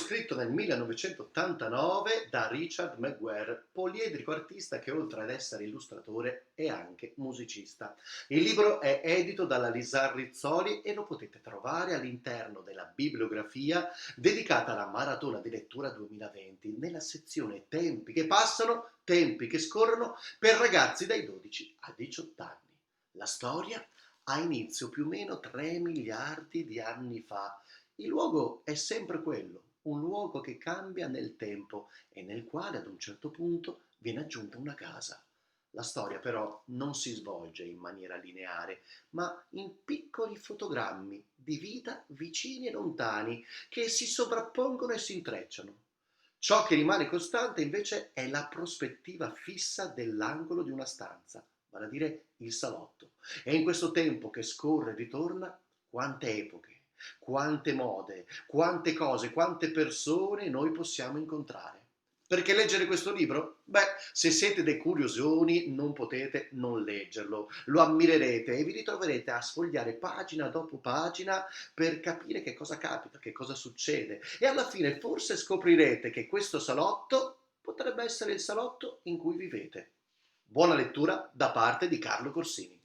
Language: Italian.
scritto nel 1989 da Richard McGuire, poliedrico artista che oltre ad essere illustratore è anche musicista. Il libro è edito dalla Lisar Rizzoli e lo potete trovare all'interno della bibliografia dedicata alla Maratona di Lettura 2020 nella sezione Tempi che passano, tempi che scorrono per ragazzi dai 12 a 18 anni. La storia ha inizio più o meno 3 miliardi di anni fa. Il luogo è sempre quello, un luogo che cambia nel tempo e nel quale ad un certo punto viene aggiunta una casa. La storia però non si svolge in maniera lineare, ma in piccoli fotogrammi di vita vicini e lontani che si sovrappongono e si intrecciano. Ciò che rimane costante invece è la prospettiva fissa dell'angolo di una stanza, vale a dire il salotto. E in questo tempo che scorre e ritorna, quante epoche, quante mode, quante cose, quante persone noi possiamo incontrare. Perché leggere questo libro? Beh, se siete dei curiosoni non potete non leggerlo, lo ammirerete e vi ritroverete a sfogliare pagina dopo pagina per capire che cosa capita, che cosa succede e alla fine forse scoprirete che questo salotto potrebbe essere il salotto in cui vivete. Buona lettura da parte di Carlo Corsini.